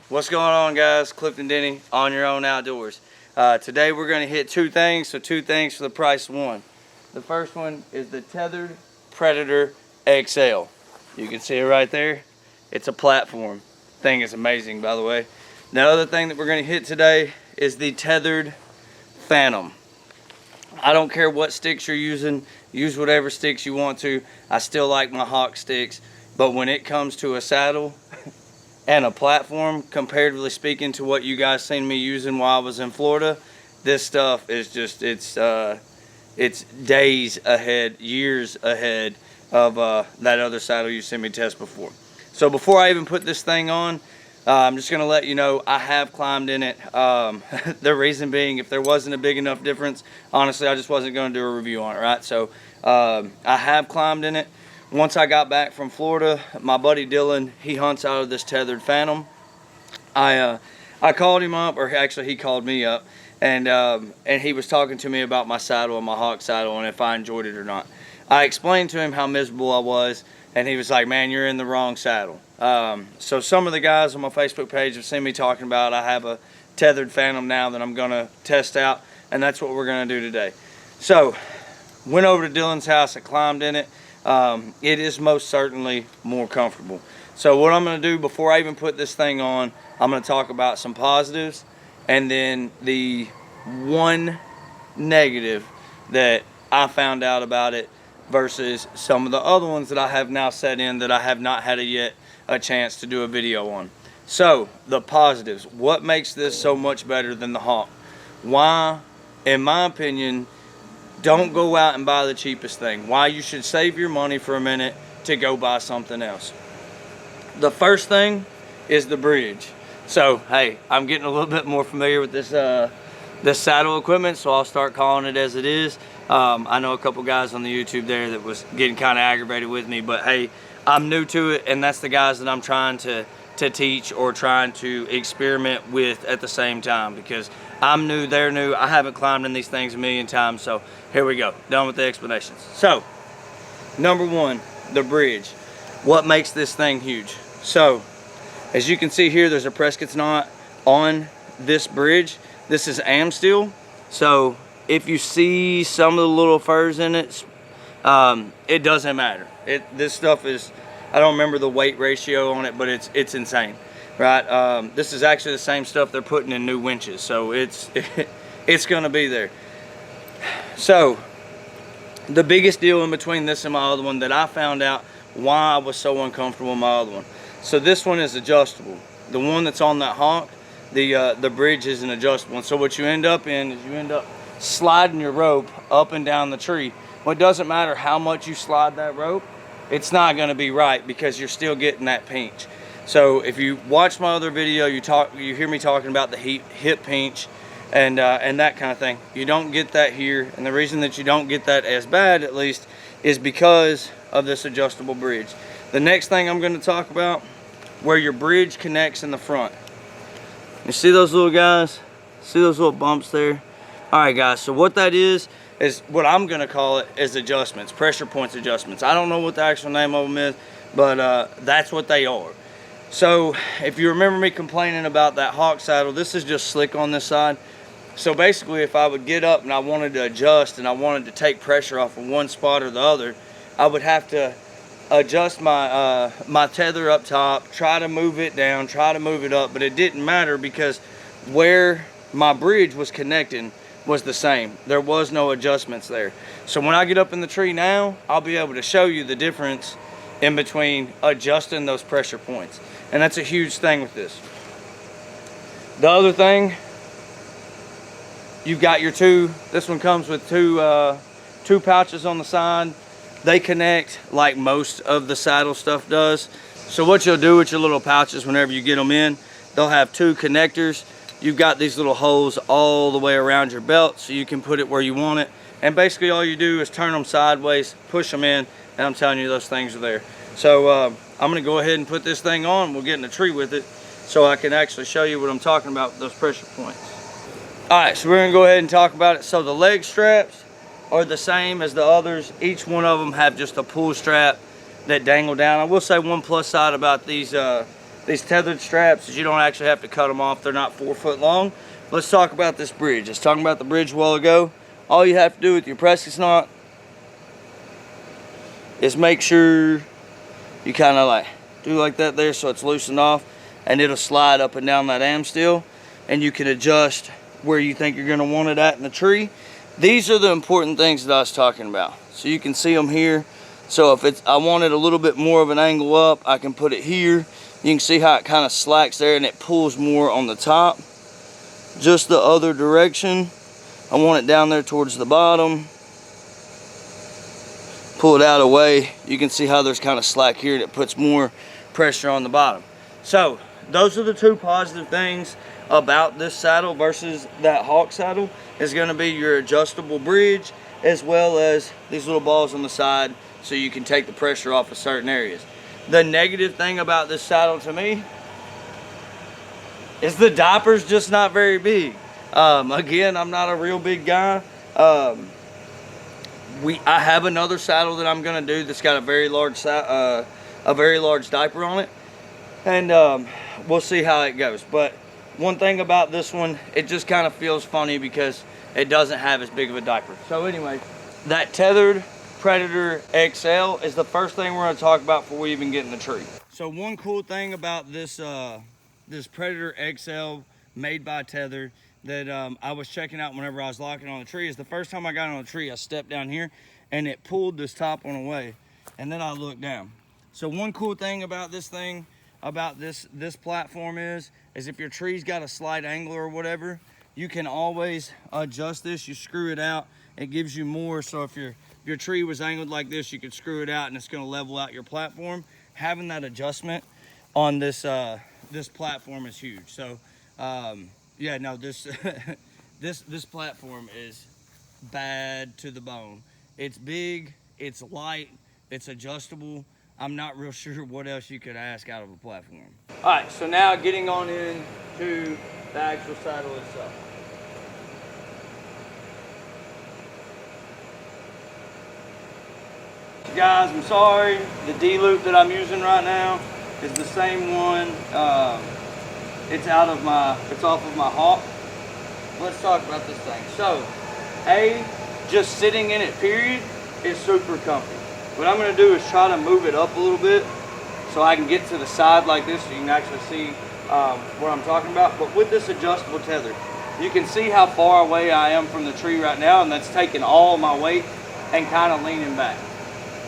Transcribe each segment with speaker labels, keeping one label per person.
Speaker 1: What's going on, guys? Clifton Denny on Your Own Outdoors. Today we're going to hit two things, so two things for the price of one. The first one is the Tethrd Predator XL. You can see it right there. It's a platform. Thing is amazing, by the way. The other thing that we're going to hit today is the Tethrd Phantom. I don't care what sticks you're using. Use whatever sticks you want to. I still like my Hawk sticks, but when it comes to a saddle and a platform, comparatively speaking to what you guys seen me using while I was in Florida, this stuff is just, it's days ahead, years ahead of that other saddle you seen me test before. So before I even put this thing on, I'm just going to let you know I have climbed in it. The reason being, if there wasn't a big enough difference, honestly, I just wasn't going to do a review on it, right? So I have climbed in it. Once I got back from Florida, my buddy Dylan, he hunts out of this Tethrd Phantom. I called him up, or actually he called me up, and he was talking to me about my saddle and my Hawk saddle and if I enjoyed it or not. I explained to him how miserable I was, and he was like, "Man, you're in the wrong saddle." So some of the guys on my Facebook page have seen me talking about I have a Tethrd Phantom now that I'm going to test out, and that's what we're going to do today. So went over to Dylan's house, I climbed in it. It is most certainly more comfortable. So what I'm going to do before I even put this thing on, I'm going to talk about some positives and then the one negative that I found out about it versus some of the other ones that I have now set in that I have not had yet a chance to do a video on. So the positives, what makes this so much better than the Hawk? Why, in my opinion, don't go out and buy the cheapest thing. Why you should save your money for a minute to go buy something else. The first thing is the bridge. So, hey, I'm getting a little bit more familiar with this this saddle equipment, so I'll start calling it as it is. I know a couple guys on the YouTube there that was getting kind of aggravated with me, but hey, I'm new to it, and that's the guys that I'm trying to teach or trying to experiment with at the same time, because I'm new, they're new. I haven't climbed in these things a million times, so here we go. Done with the explanations. So, number one, the bridge. What makes this thing huge? So, as you can see here, there's a Prescott's knot on this bridge. This is am steel, so if you see some of the little furs in it, it doesn't matter. This stuff is, I don't remember the weight ratio on it, but it's insane, right? This is actually the same stuff they're putting in new winches, so it's going to be there. So the biggest deal in between this and my other one that I found out why I was so uncomfortable with my other one. So this one is adjustable. The one that's on that Hawk, the bridge isn't adjustable. And so what you end up in is you end up sliding your rope up and down the tree. Well, it doesn't matter how much you slide that rope, it's not going to be right because you're still getting that pinch. So if you watch my other video, you hear me talking about the hip pinch and that kind of thing. You don't get that here, and the reason that you don't get that as bad, at least, is because of this adjustable bridge. The next thing I'm going to talk about, where your bridge connects in the front. You see those little guys? See those little bumps there? All right, guys, so what that is what I'm going to call it is adjustments, pressure points adjustments. I don't know what the actual name of them is, but that's what they are. So if you remember me complaining about that Hawk saddle, this is just slick on this side. So basically, if I would get up and I wanted to adjust and I wanted to take pressure off of one spot or the other, I would have to adjust my my tether up top, try to move it down, try to move it up, but it didn't matter because where my bridge was connecting was the same. There was no adjustments there. So when I get up in the tree now, I'll be able to show you the difference in between adjusting those pressure points. And that's a huge thing with this. The other thing, you've got your this one comes with two pouches on the side. They connect like most of the saddle stuff does. So what you'll do with your little pouches whenever you get them in, they'll have two connectors. You've got these little holes all the way around your belt so you can put it where you want it. And basically all you do is turn them sideways, push them in, and I'm telling you those things are there. So I'm gonna go ahead and put this thing on. We'll get in the tree with it so I can actually show you what I'm talking about with those pressure points. All right, so we're gonna go ahead and talk about it. So the leg straps are the same as the others. Each one of them have just a pull strap that dangle down. I will say one plus side about these these tethered straps is you don't actually have to cut them off. They're not 4 foot long. Let's talk about this bridge. I was talking about the bridge a while ago. All you have to do with your Prescott knot is make sure you kind of like do like that there so it's loosened off, and it'll slide up and down that am steel, and you can adjust where you think you're going to want it at in the tree. These are the important things that I was talking about. So you can see them here. So if I want it a little bit more of an angle up, I can put it here. You can see how it kind of slacks there and it pulls more on the top. Just the other direction, I want it down there towards the bottom. Pull it out of the way. You can see how there's kind of slack here and it puts more pressure on the bottom. So those are the two positive things about this saddle versus that Hawk saddle. Is going to be your adjustable bridge, as well as these little balls on the side so you can take the pressure off of certain areas. The negative thing about this saddle to me is the diaper's just not very big. Again, I'm not a real big guy. I have another saddle that I'm going to do that's got a very large diaper on it, and we'll see how it goes. But one thing about this one, it just kind of feels funny because it doesn't have as big of a diaper. So anyway, that Tethrd Predator XL is the first thing we're going to talk about before we even get in the tree. So one cool thing about this this Predator XL made by Tethrd that I was checking out whenever I was locking on the tree is the first time I got on the tree, I stepped down here and it pulled this top one away, and then I looked down. So one cool thing about this thing, about this platform is if your tree's got a slight angle or whatever, you can always adjust this. You screw it out, it gives you more. So if your tree was angled like this, you could screw it out and it's going to level out your platform. Having that adjustment on this this platform is huge. So yeah, no, this this platform is bad to the bone. It's big, it's light, it's adjustable. I'm not real sure what else you could ask out of a platform. All right, so now getting on into the actual saddle itself. Guys, I'm sorry, the D-loop that I'm using right now is the same one. It's off of my Hawk. Let's talk about this thing. So, just sitting in it, period, is super comfy. What I'm going to do is try to move it up a little bit so I can get to the side like this so you can actually see what I'm talking about. But with this adjustable tether, you can see how far away I am from the tree right now, and that's taking all my weight and kind of leaning back.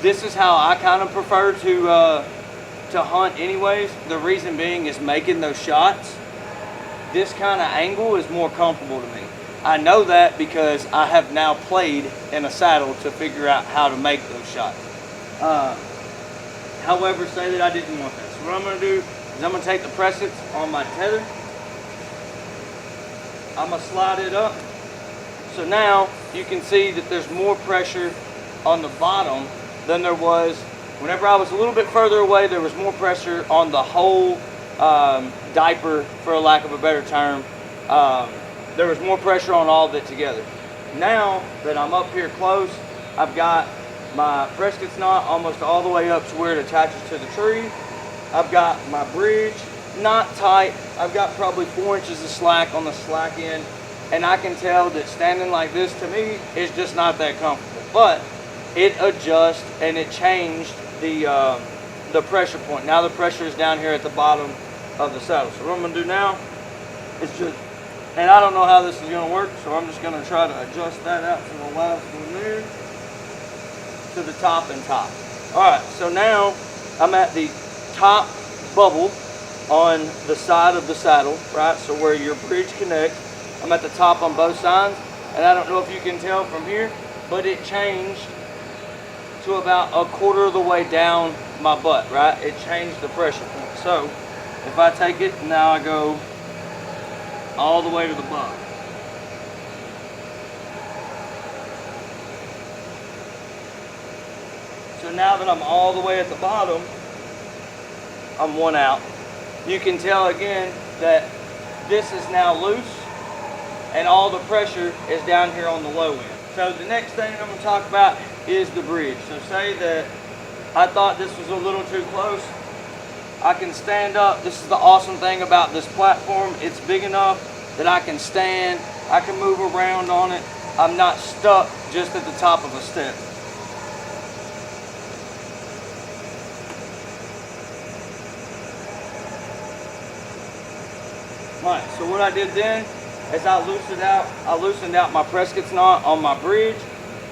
Speaker 1: This is how I kind of prefer to hunt anyways. The reason being is making those shots. This kind of angle is more comfortable to me. I know that because I have now played in a saddle to figure out how to make those shots. However, say that I didn't want that. So what I'm going to do is I'm going to take the Prescott's on my tether. I'm going to slide it up. So now you can see that there's more pressure on the bottom than there was whenever I was a little bit further away. There was more pressure on the whole diaper, for a lack of a better term. There was more pressure on all of it together. Now that I'm up here close, I've got my Prescott's knot almost all the way up to where it attaches to the tree. I've got my bridge not tight. I've got probably 4 inches of slack on the slack end, and I can tell that standing like this to me is just not that comfortable. But it adjusts and it changed the pressure point. Now the pressure is down here at the bottom of the saddle. So what I'm going to do now is just, and I don't know how this is going to work, so I'm just going to try to adjust that out to the last one there, to the top and top. Alright, so now I'm at the top bubble on the side of the saddle, right? So where your bridge connects, I'm at the top on both sides, and I don't know if you can tell from here, but it changed to about a quarter of the way down my butt, right? It changed the pressure point. So if I take it, now I go all the way to the bottom. So now that I'm all the way at the bottom, I'm one out. You can tell again that this is now loose and all the pressure is down here on the low end. So the next thing I'm going to talk about is the bridge. So say that I thought this was a little too close. I can stand up. This is the awesome thing about this platform. It's big enough that I can stand, I can move around on it. I'm not stuck just at the top of a step. Alright, so what I did then is I loosened out my Prescott's knot on my bridge.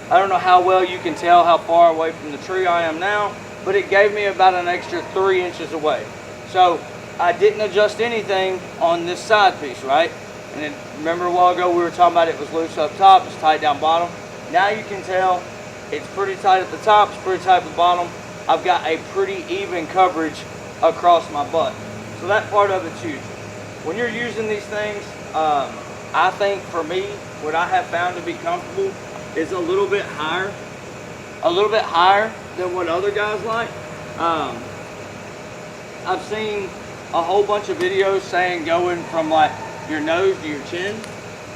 Speaker 1: I don't know how well you can tell how far away from the tree I am now, but it gave me about an extra 3 inches away. So I didn't adjust anything on this side piece, right? And then remember a while ago we were talking about it was loose up top, it's tight down bottom. Now you can tell it's pretty tight at the top, it's pretty tight at the bottom. I've got a pretty even coverage across my butt. So that part of it's huge. When you're using these things, I think for me, what I have found to be comfortable is a little bit higher than what other guys like. I've seen a whole bunch of videos saying going from like your nose to your chin.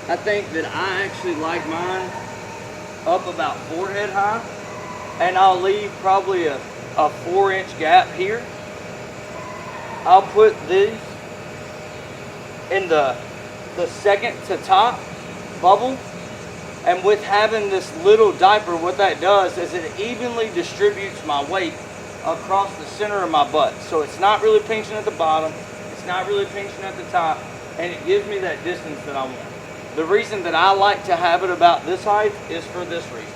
Speaker 1: I think that I actually like mine up about forehead high, and I'll leave probably a 4-inch gap here. I'll put these in the second to top bubble, and with having this little diaper, what that does is it evenly distributes my weight across the center of my butt. So it's not really pinching at the bottom, it's not really pinching at the top, and it gives me that distance that I want. The reason that I like to have it about this height is for this reason.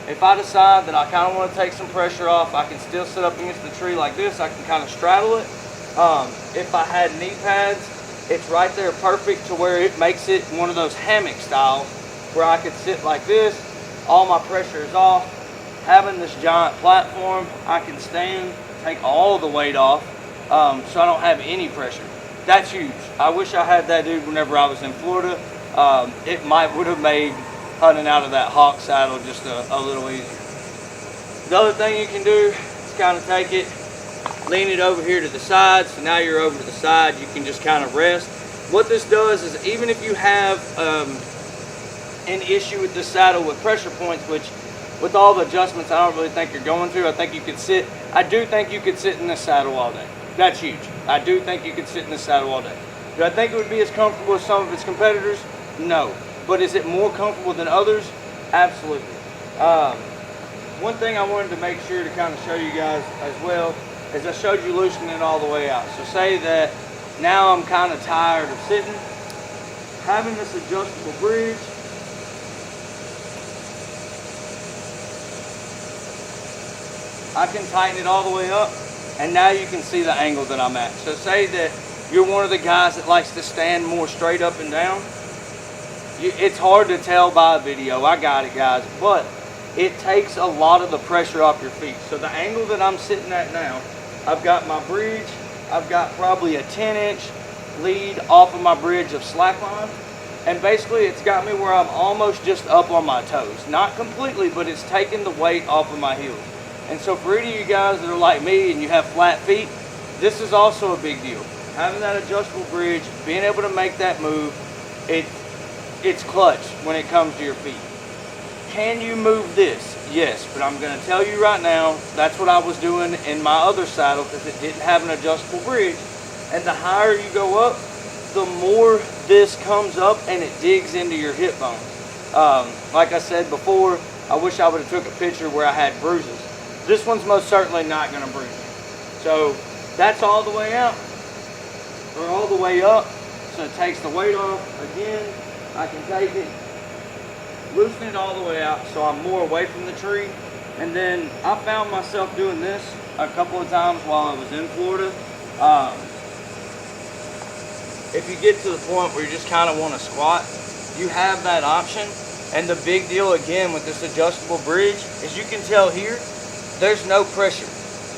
Speaker 1: If I decide that I kind of want to take some pressure off, I can still sit up against the tree like this, I can kind of straddle it. If I had knee pads, it's right there perfect to where it makes it one of those hammock styles where I could sit like this, all my pressure is off. Having this giant platform, I can stand, take all the weight off, so I don't have any pressure. That's huge. I wish I had that dude whenever I was in Florida. It would have made hunting out of that hawk saddle just a little easier. The other thing you can do is kind of take it, lean it over here to the side, so now you're over to the side, you can just kind of rest. What this does is even if you have an issue with this saddle with pressure points, which with all the adjustments I don't really think you're going to, I think you could sit, I do think you could sit in this saddle all day. That's huge. I do think you could sit in this saddle all day. Do I think it would be as comfortable as some of its competitors? No. But is it more comfortable than others? Absolutely. One thing I wanted to make sure to kind of show you guys as well is I showed you loosening it all the way out. So say that now I'm kind of tired of sitting, having this adjustable bridge, I can tighten it all the way up, and now you can see the angle that I'm at. So say that you're one of the guys that likes to stand more straight up and down. It's hard to tell by a video, I got it guys, but it takes a lot of the pressure off your feet. So the angle that I'm sitting at now, I've got my bridge, I've got probably a 10-inch lead off of my bridge of slackline, and basically it's got me where I'm almost just up on my toes. Not completely, but it's taking the weight off of my heels. And so for any of you guys that are like me and you have flat feet, this is also a big deal. Having that adjustable bridge, being able to make that move, it's clutch when it comes to your feet. Can you move this? Yes, but I'm going to tell you right now, that's what I was doing in my other saddle because it didn't have an adjustable bridge. And the higher you go up, the more this comes up and it digs into your hip bones. Like I said before, I wish I would have took a picture where I had bruises. This one's most certainly not going to bruise me. So that's all the way out, or all the way up. So it takes the weight off. Again, I can take it, loosen it all the way out so I'm more away from the tree. And then I found myself doing this a couple of times while I was in Florida. If you get to the point where you just kind of want to squat, you have that option. And the big deal again with this adjustable bridge is you can tell here, there's no pressure.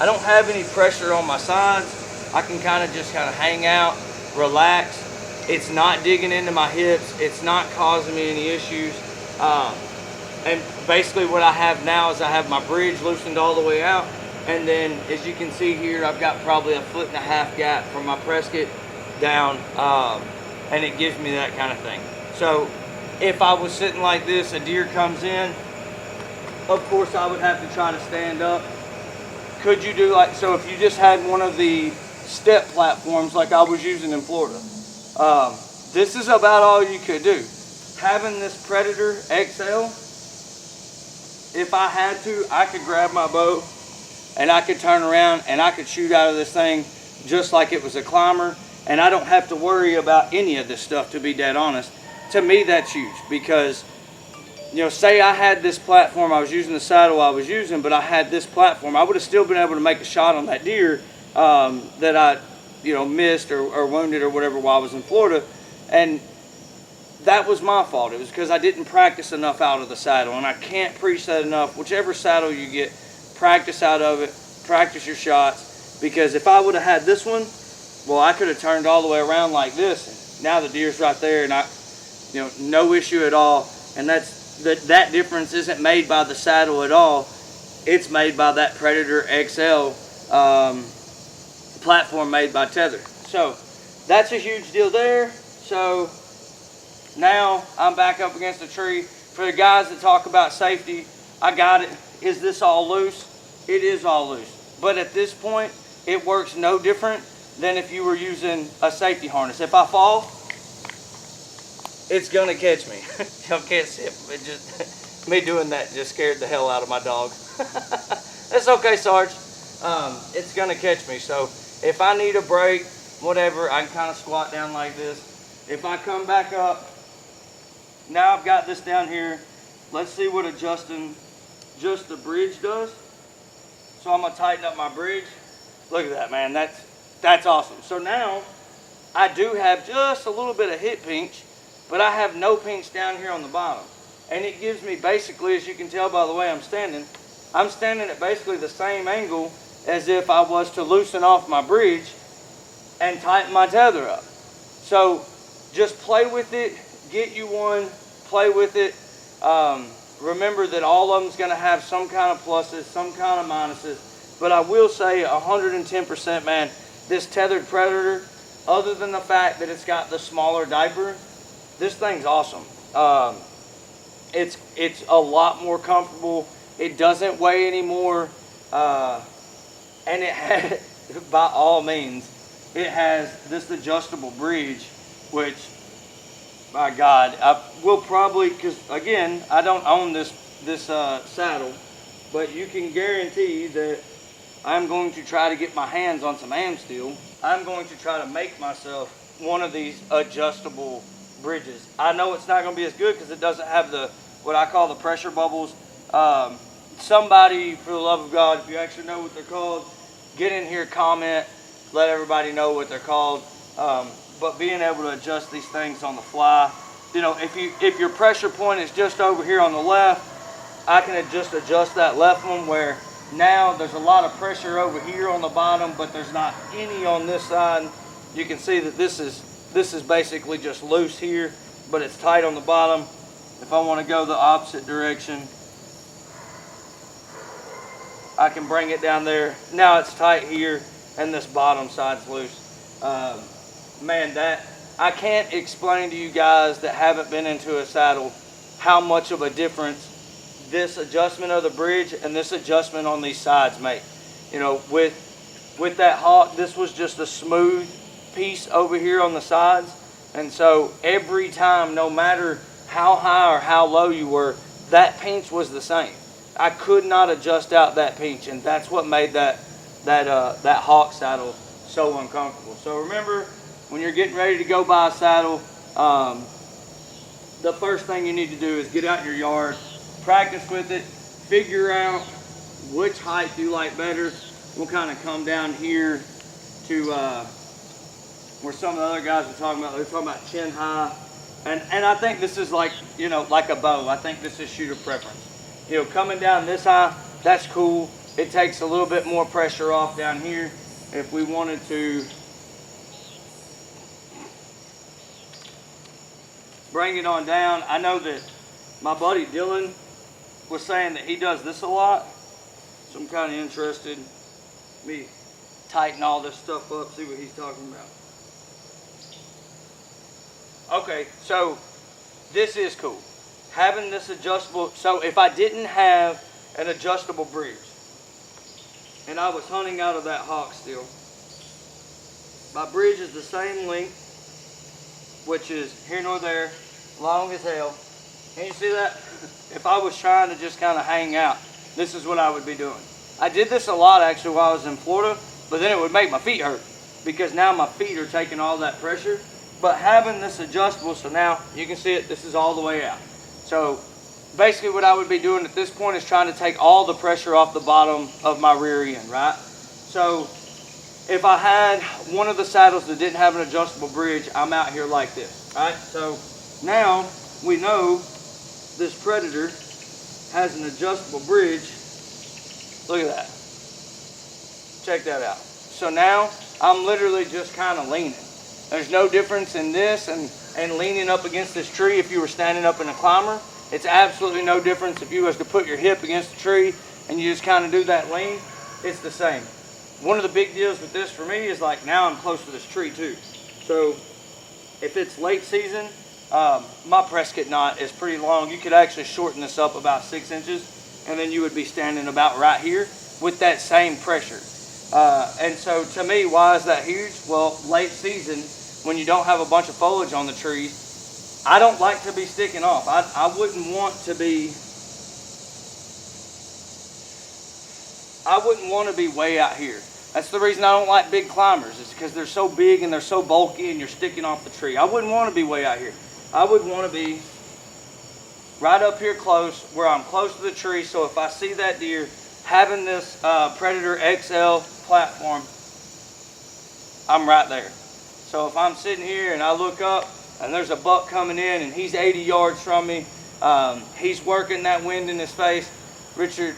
Speaker 1: I don't have any pressure on my sides. I can kind of hang out, relax. It's not digging into my hips. It's not causing me any issues. And basically what I have now is I have my bridge loosened all the way out. And then as you can see here, I've got probably 1.5 foot gap from my Prescott down. And it gives me that kind of thing. So if I was sitting like this, a deer comes in, of course I would have to try to stand up. Could you do like, so if you just had one of the step platforms like I was using in Florida. This is about all you could do. Having this Predator XL, if I had to, I could grab my bow and I could turn around and I could shoot out of this thing just like it was a climber, and I don't have to worry about any of this stuff, to be dead honest. To me, that's huge, because, you know, say I had this platform, I was using the saddle I was using, but I had this platform, I would have still been able to make a shot on that deer that I, you know, missed or wounded or whatever while I was in Florida. And that was my fault. It was because I didn't practice enough out of the saddle, and I can't preach that enough. Whichever saddle you get, practice out of it, practice your shots, because if I would have had this one, well, I could have turned all the way around like this, and now the deer's right there, and you know, no issue at all. And that difference isn't made by the saddle at all. It's made by that Predator XL platform made by Tethrd. So that's a huge deal there. So now I'm back up against the tree. For the guys that talk about safety, I got it. Is this all loose? It is all loose. But at this point, it works no different than if you were using a safety harness. If I fall, it's gonna catch me. Y'all can't see it, but just me doing that just scared the hell out of my dog. It's okay, Sarge. It's gonna catch me. So if I need a break, whatever, I can kind of squat down like this. If I come back up, now I've got this down here. Let's see what adjusting just the bridge does. So I'm gonna tighten up my bridge. Look at that, man. That's awesome. So now I do have just a little bit of hip pinch, but I have no pinch down here on the bottom. And it gives me basically, as you can tell by the way I'm standing at basically the same angle as if I was to loosen off my bridge and tighten my tether up. So just play with it, get you one, play with it. Remember that all of them's gonna have some kind of pluses, some kind of minuses, but I will say 110%, man, this Tethrd Predator, other than the fact that it's got the smaller diaper, this thing's awesome. It's a lot more comfortable. It doesn't weigh anymore, and it has, by all means, it has this adjustable bridge, which, my God, I will probably, because again, I don't own this saddle, but you can guarantee that I'm going to try to get my hands on some am steel. I'm going to try to make myself one of these adjustable bridges. I know it's not going to be as good because it doesn't have the, what I call the pressure bubbles. Somebody, for the love of God, if you actually know what they're called, get in here, comment, let everybody know what they're called. But being able to adjust these things on the fly, you know, if your pressure point is just over here on the left, I can just adjust that left one where now there's a lot of pressure over here on the bottom, but there's not any on this side. You can see that this is basically just loose here, but it's tight on the bottom. If I want to go the opposite direction, I can bring it down there. Now it's tight here, and this bottom side's loose. Man, that I can't explain to you guys that haven't been into a saddle how much of a difference this adjustment of the bridge and this adjustment on these sides make. You know, with that hawk, this was just a smooth piece over here on the sides, and so every time, no matter how high or how low you were, that pinch was the same. I could not adjust out that pinch, and that's what made that hawk saddle so uncomfortable. So remember, when you're getting ready to go buy a saddle, the first thing you need to do is get out in your yard, practice with it, figure out which height you like better. We'll kind of come down here to where some of the other guys are talking about. They're talking about chin high, and I think this is like, you know, like a bow. I think this is shooter preference. You know, coming down this high, that's cool. It takes a little bit more pressure off down here. If we wanted to bring it on down, I know that my buddy Dylan was saying that he does this a lot, so I'm kind of interested. Me tighten all this stuff up, see what he's talking about. Okay, so this is cool. Having this adjustable, so if I didn't have an adjustable bridge and I was hunting out of that hawk still, My bridge is the same length, which is here nor there, long as hell. Can you see that? If I was trying to just kind of hang out, this is what I would be doing. I did this a lot actually while I was in Florida, but then it would make my feet hurt because now my feet are taking all that pressure. But having this adjustable, so now you can see it, this is all the way out. So basically what I would be doing at this point is trying to take all the pressure off the bottom of my rear end, right? So if I had one of the saddles that didn't have an adjustable bridge, I'm out here like this, right? So now we know this Predator has an adjustable bridge. Look at that. Check that out. So now I'm literally just kind of leaning. There's no difference in this and leaning up against this tree if you were standing up in a climber. It's absolutely no difference if you was to put your hip against the tree and you just kind of do that lean. It's the same. One of the big deals with this for me is like now I'm close to this tree too. So if it's late season, my press kit knot is pretty long. You could actually shorten this up about 6 inches and then you would be standing about right here with that same pressure. And so to me, why is that huge? Well, late season, when you don't have a bunch of foliage on the trees, I don't like to be sticking off. I wouldn't want to be way out here. That's the reason I don't like big climbers, is because they're so big and they're so bulky and you're sticking off the tree. I wouldn't want to be way out here. I would want to be right up here close, where I'm close to the tree, so if I see that deer, having this Predator XL platform, I'm right there. So if I'm sitting here and I look up and there's a buck coming in and he's 80 yards from me, he's working that wind in his face. Richard,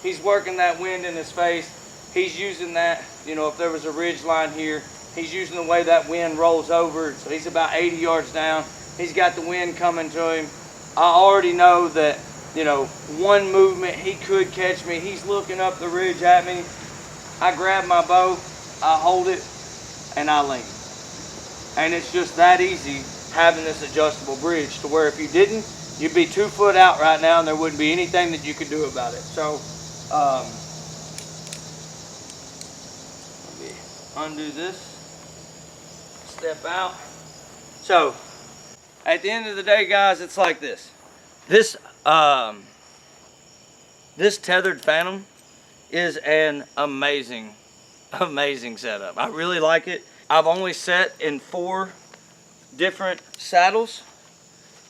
Speaker 1: he's working that wind in his face. He's using that, you know, if there was a ridge line here, he's using the way that wind rolls over. So he's about 80 yards down. He's got the wind coming to him. I already know that, you know, one movement, he could catch me. He's looking up the ridge at me. I grab my bow, I hold it, and I lean. And it's just that easy having this adjustable bridge, to where if you didn't, you'd be 2 foot out right now and there wouldn't be anything that you could do about it. So, let me undo this, step out. So, at the end of the day, guys, it's like this. This Tethrd Phantom is an amazing setup. I really like it. I've only set in 4 different saddles.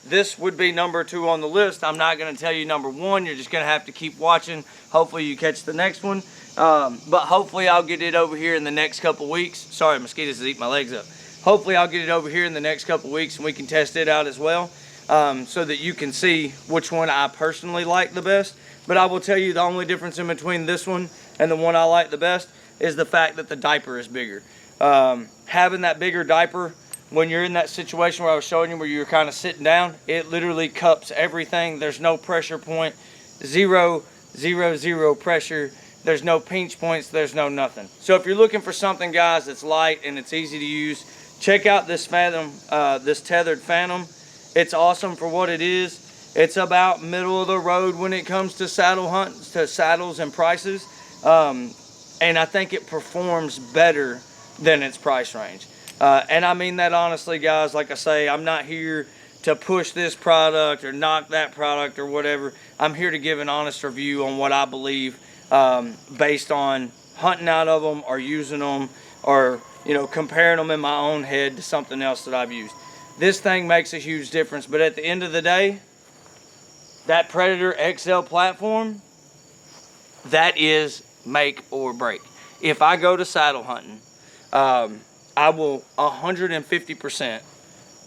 Speaker 1: This would be number 2 on the list. I'm not going to tell you number 1. You're just going to have to keep watching. Hopefully you catch the next one. But hopefully I'll get it over here in the next couple weeks. Sorry, mosquitoes is eating my legs up. Hopefully I'll get it over here in the next couple weeks and we can test it out as well. So that you can see which one I personally like the best. But I will tell you the only difference in between this one and the one I like the best is the fact that the diaper is bigger. Having that bigger diaper, when you're in that situation where I was showing you where you're kind of sitting down, it literally cups everything. There's no pressure point, zero pressure. There's no pinch points, there's no nothing. So if you're looking for something, guys, that's light and it's easy to use, check out this Phantom, this Tethrd Phantom. It's awesome for what it is. It's about middle of the road when it comes to saddle hunts, to saddles and prices. And I think it performs better than its price range. And I mean that honestly, guys. Like I say, I'm not here to push this product or knock that product or whatever. I'm here to give an honest review on what I believe, based on hunting out of them or using them, or, you know, comparing them in my own head to something else that I've used. This thing makes a huge difference, but at the end of the day, that Predator XL platform, that is make or break. If I go to saddle hunting, I will 150%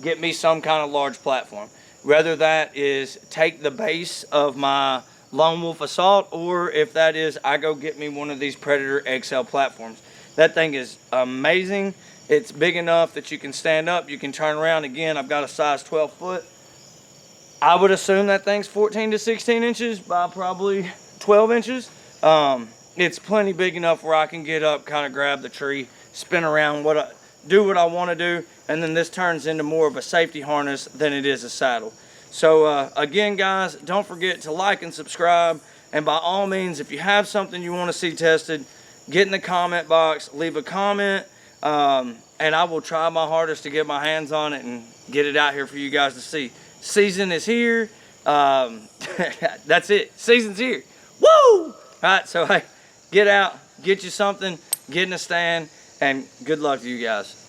Speaker 1: get me some kind of large platform. Whether that is take the base of my Lone Wolf Assault, or if that is I go get me one of these Predator XL platforms. That thing is amazing. It's big enough that you can stand up, you can turn around. Again, I've got a size 12 foot. I would assume that thing's 14 to 16 inches by probably 12 inches. It's plenty big enough where I can get up, kind of grab the tree, spin around, do what I want to do, and then this turns into more of a safety harness than it is a saddle. So again, guys, don't forget to like and subscribe, and by all means, if you have something you want to see tested, get in the comment box, leave a comment, and I will try my hardest to get my hands on it and get it out here for you guys to see. Season is here. That's it. Season's here. Woo! All right, so hey, get out, get you something, get in a stand, and good luck to you guys.